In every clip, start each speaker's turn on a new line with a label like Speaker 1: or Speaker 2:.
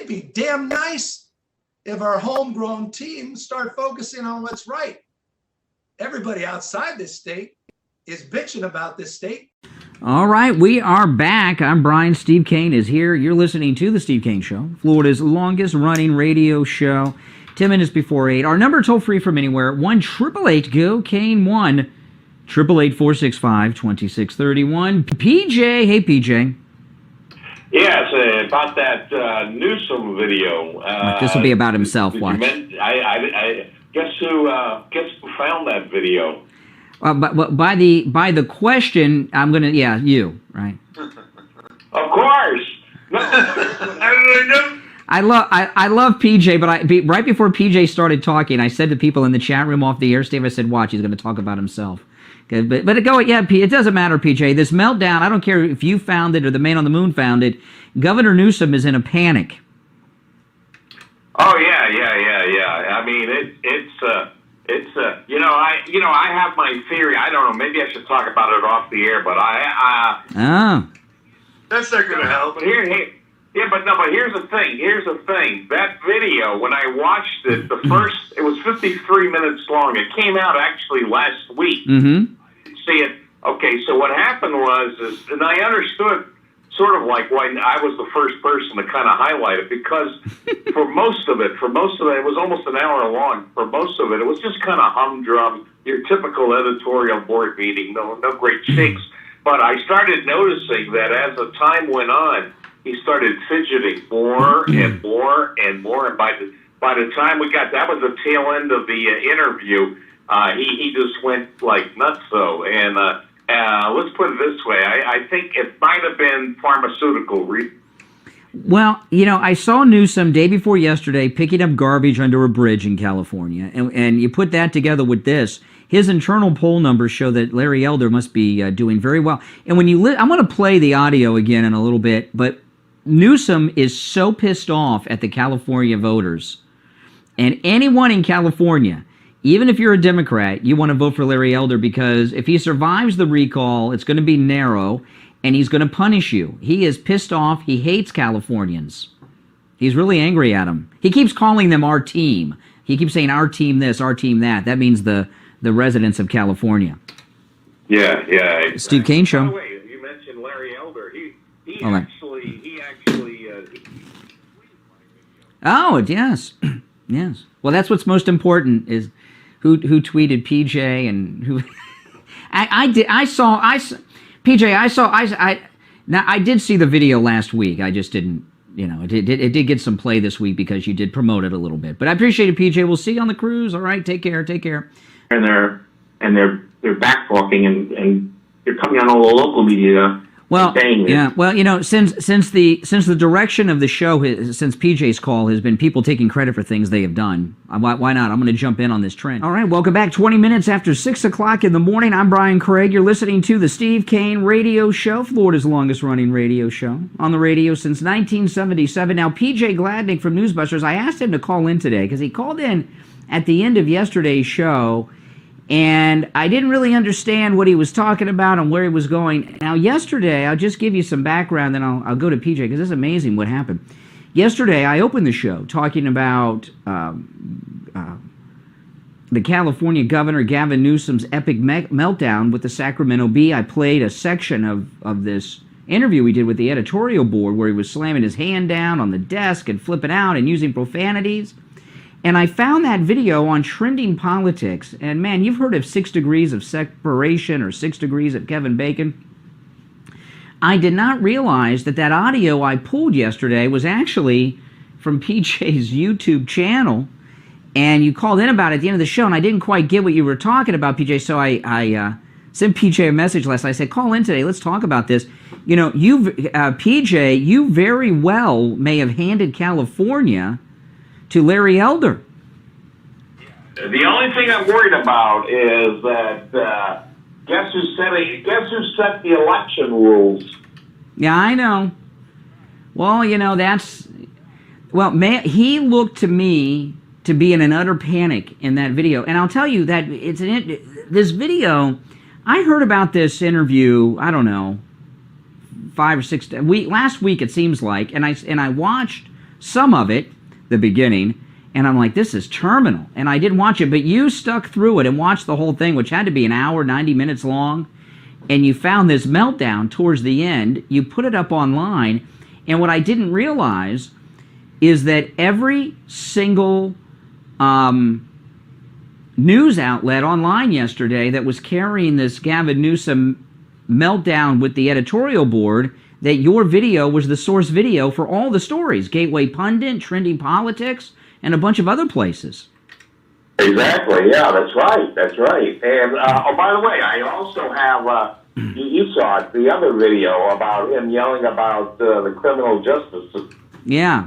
Speaker 1: it'd be damn nice if our homegrown teams start focusing on what's right. Everybody outside this state is bitching about this state.
Speaker 2: All right, we are back. I'm Brian. Steve Kane is here. You're listening to The Steve Kane Show, Florida's longest-running radio show. 10 minutes before 8. Our number toll-free from anywhere, 1-888-GO-KANE 1, 888-465-2631. PJ, hey PJ.
Speaker 3: Yes, about that Newsom video.
Speaker 2: This will be about himself. Watch.
Speaker 3: I guess who found that video?
Speaker 2: But by the question, I'm gonna you right.
Speaker 3: Of course. No,
Speaker 2: I love PJ, but right before PJ started talking, I said to people in the chat room off the air, Steve, I said, watch, he's going to talk about himself. Okay, but it doesn't matter, PJ. This meltdown, I don't care if you found it or the man on the moon found it. Governor Newsom is in a panic.
Speaker 3: Oh yeah. I mean, it's I have my theory. I don't know. Maybe I should talk about it off the air, but
Speaker 1: that's not going to help.
Speaker 3: But here's the thing. That video, when I watched it, it was 53 minutes long. It came out actually last week.
Speaker 2: Mm-hmm.
Speaker 3: See it. Okay, so what happened and I understood sort of like why I was the first person to kind of highlight it, because for most of it, it was almost an hour long. For most of it, it was just kind of humdrum, your typical editorial board meeting, no great shakes. But I started noticing that as the time went on, he started fidgeting more and more and more. And by the time we got, that was the tail end of the interview, he just went like nutso. And let's put it this way, I think it might have been pharmaceutical.
Speaker 2: Well, I saw Newsom day before yesterday picking up garbage under a bridge in California. And you put that together with this. His internal poll numbers show that Larry Elder must be doing very well. And when I'm going to play the audio again in a little bit, but Newsom is so pissed off at the California voters. And anyone in California, even if you're a Democrat, you want to vote for Larry Elder, because if he survives the recall, it's going to be narrow, and he's going to punish you. He is pissed off. He hates Californians. He's really angry at them. He keeps calling them our team. He keeps saying our team this, our team that. That means the residents of California.
Speaker 3: Yeah. Exactly.
Speaker 2: Steve Kane Show.
Speaker 3: By the way, you mentioned Larry Elder. He
Speaker 2: right.
Speaker 3: actually.
Speaker 2: Oh, yes. Yes. Well, that's what's most important, is who tweeted PJ and who. I did see the video last week. I just didn't. It did get some play this week because you did promote it a little bit. But I appreciate it, PJ. We'll see you on the cruise. All right. Take care.
Speaker 4: And they're backtalking and they're coming on all the local media.
Speaker 2: Well, yeah. Well, since the direction of the show, since PJ's call has been people taking credit for things they have done. Why not? I'm going to jump in on this trend. All right, welcome back. 20 minutes after 6 o'clock in the morning. I'm Brian Craig. You're listening to the Steve Kane Radio Show, Florida's longest-running radio show, on the radio since 1977. Now, PJ Gladnick from Newsbusters, I asked him to call in today because he called in at the end of yesterday's show. And I didn't really understand what he was talking about and where he was going. Now, yesterday, I'll just give you some background, then I'll go to PJ, because it's amazing what happened. Yesterday, I opened the show talking about the California Governor Gavin Newsom's epic meltdown with the Sacramento Bee. I played a section of this interview we did with the editorial board where he was slamming his hand down on the desk and flipping out and using profanities. And I found that video on Trending Politics. And man, you've heard of 6 degrees of separation or 6 degrees of Kevin Bacon. I did not realize that audio I pulled yesterday was actually from PJ's YouTube channel. And you called in about it at the end of the show, and I didn't quite get what you were talking about, PJ. So I sent PJ a message last night. I said, call in today. Let's talk about this. PJ, you very well may have handed California to Larry Elder.
Speaker 3: The only thing I'm worried about is that guess who set the election rules?
Speaker 2: Yeah, I know. Well, he looked to me to be in an utter panic in that video, and I'll tell you that this video. I heard about this interview. I don't know, 5 or 6 last week it seems like, and I watched some of it, the beginning, and I'm like, this is terminal. And I didn't watch it, but you stuck through it and watched the whole thing, which had to be an hour, 90 minutes long. And you found this meltdown towards the end. You put it up online. And what I didn't realize is that every single news outlet online yesterday that was carrying this Gavin Newsom meltdown with the editorial board, that your video was the source video for all the stories. Gateway Pundit, Trending Politics, and a bunch of other places.
Speaker 3: Exactly. Yeah, that's right. That's right. And oh, by the way, I also have. You saw it, the other video about him yelling about the criminal justice system.
Speaker 2: Yeah.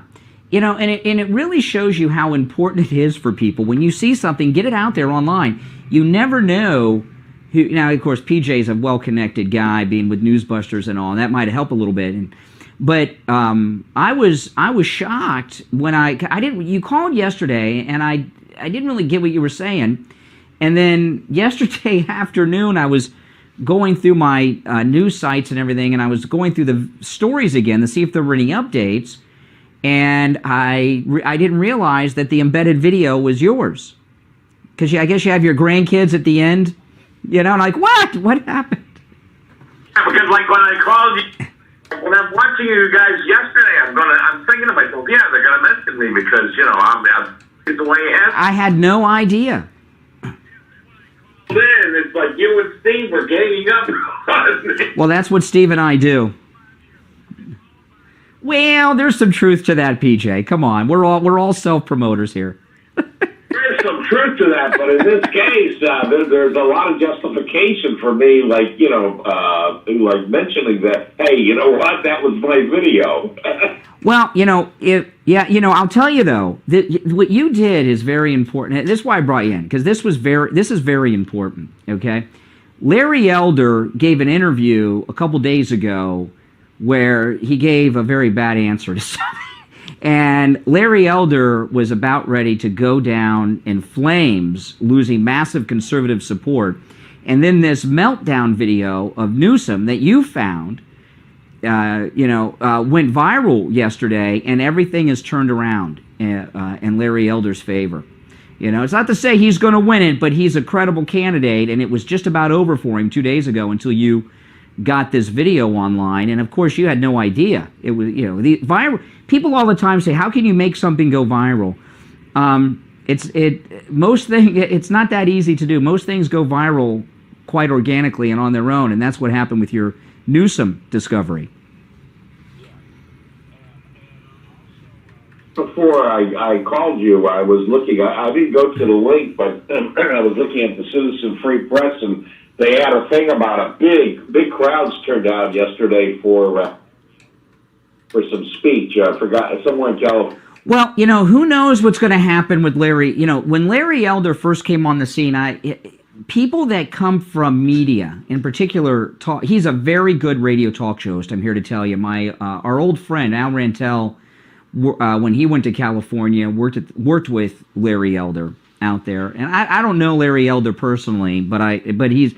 Speaker 2: You know, and it really shows you how important it is for people. When you see something, get it out there online. You never know who. Now, of course, PJ's a well-connected guy, being with Newsbusters and all, and that might help a little bit. But I was shocked when I didn't. You called yesterday, and I didn't really get what you were saying. And then yesterday afternoon, I was going through my news sites and everything, and I was going through the stories again to see if there were any updates, and I didn't realize that the embedded video was yours, because I guess you have your grandkids at the end, you know, and like, what happened?
Speaker 3: Yeah, because like when I called you, when I'm watching you guys yesterday, I'm thinking to myself, yeah, they're gonna mention me because I'm the way it has.
Speaker 2: I had no idea.
Speaker 3: It's like you and Steve were ganging up.
Speaker 2: Well, that's what Steve and I do. Well, there's some truth to that, PJ. Come on, we're all self-promoters here.
Speaker 3: There's some truth to that, but in this case, there's a lot of justification for me, like like mentioning that. Hey, you know what? That was my video.
Speaker 2: Well, I'll tell you though, what you did is very important. This is why I brought you in, because this is very important. Okay, Larry Elder gave an interview a couple days ago where he gave a very bad answer to something, and Larry Elder was about ready to go down in flames, losing massive conservative support, and then this meltdown video of Newsom that you found. Went viral yesterday, and everything is turned around in Larry Elder's favor. You know, it's not to say he's going to win it, but he's a credible candidate, and it was just about over for him 2 days ago until you got this video online, and of course you had no idea. It was, the viral. People all the time say, "How can you make something go viral?" It's not that easy to do. Most things go viral quite organically and on their own, and that's what happened with your Newsom discovery.
Speaker 3: Before I called you, I was looking. I didn't go to the link, but I was looking at the Citizen Free Press, and they had a thing about big crowds turned out yesterday for some speech. I forgot, somewhere in California.
Speaker 2: Well, who knows what's going to happen with Larry? When Larry Elder first came on the scene, people that come from media, in particular, he's a very good radio talk show host. I'm here to tell you, our old friend Al Rantel, when he went to California, worked with Larry Elder out there, and I don't know Larry Elder personally, but he's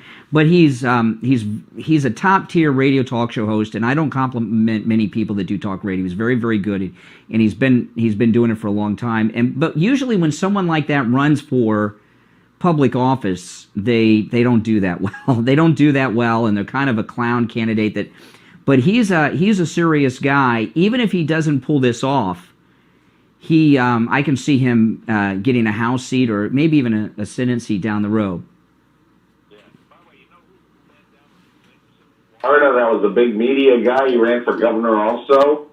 Speaker 2: a top tier radio talk show host, and I don't compliment many people that do talk radio. He's very, very good, and he's been doing it for a long time. But usually when someone like that runs for public office, they don't do that well. They don't do that well, and they're kind of a clown candidate. But he's a serious guy. Even if he doesn't pull this off, I can see him getting a House seat or maybe even a Senate seat down the road.
Speaker 3: Florida, that was a big media guy. He ran for governor also.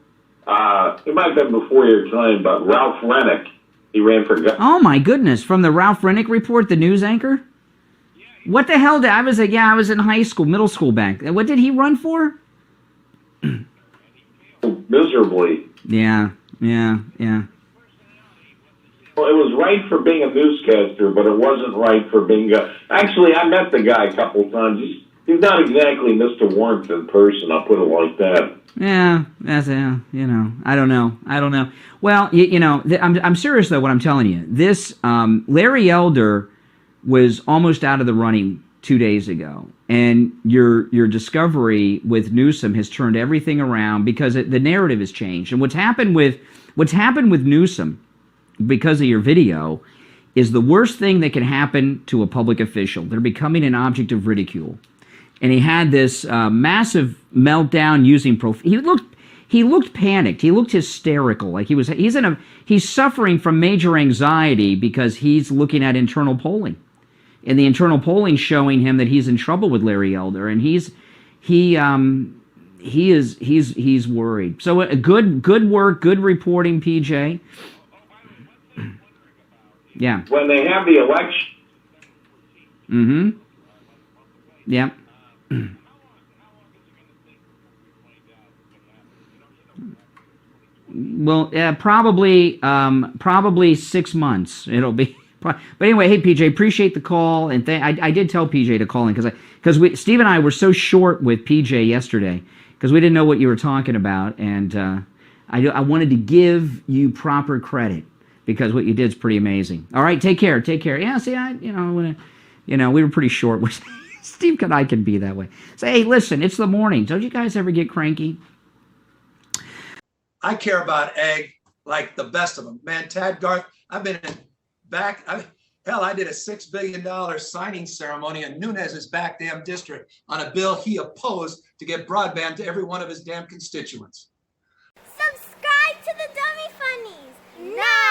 Speaker 3: It might have been before your time, but Ralph Rennick. He ran for governor.
Speaker 2: Oh my goodness! From the Ralph Rennick Report, the news anchor. What the hell did I was in high school, middle school back. What did he run for?
Speaker 3: Miserably.
Speaker 2: Yeah.
Speaker 3: Well, it was right for being a newscaster, but it wasn't right for being Actually, I met the guy a couple of times. He's not exactly Mr. Warmth in person, I'll put it like that.
Speaker 2: Yeah, that's I don't know. Well, I'm serious though. What I'm telling you, this Larry Elder was almost out of the running 2 days ago, and your discovery with Newsom has turned everything around because the narrative has changed. And what's happened with Newsom, because of your video, is the worst thing that can happen to a public official. They're becoming an object of ridicule. And he had this massive meltdown using he looked panicked. He looked hysterical. Like he's suffering from major anxiety because he's looking at internal polling. And the internal polling showing him that he's in trouble with Larry Elder, and he's worried. So good work, good reporting, PJ. Yeah.
Speaker 3: When they have the election.
Speaker 2: Mm-hmm. Yeah. Well, probably 6 months. It'll be. But anyway, hey PJ, appreciate the call, and I did tell PJ to call in because Steve and I were so short with PJ yesterday because we didn't know what you were talking about, and I wanted to give you proper credit because what you did is pretty amazing. All right, take care. Yeah, see, we were pretty short with Steve and I can be that way. Say, hey, listen, it's the morning. Don't you guys ever get cranky?
Speaker 1: I care about Egg like the best of them, man. Tad Garth, I've been back. I did a $6 billion signing ceremony in Nunez's back damn district on a bill he opposed to get broadband to every one of his damn constituents.
Speaker 5: Subscribe to the Dummy Funnies now!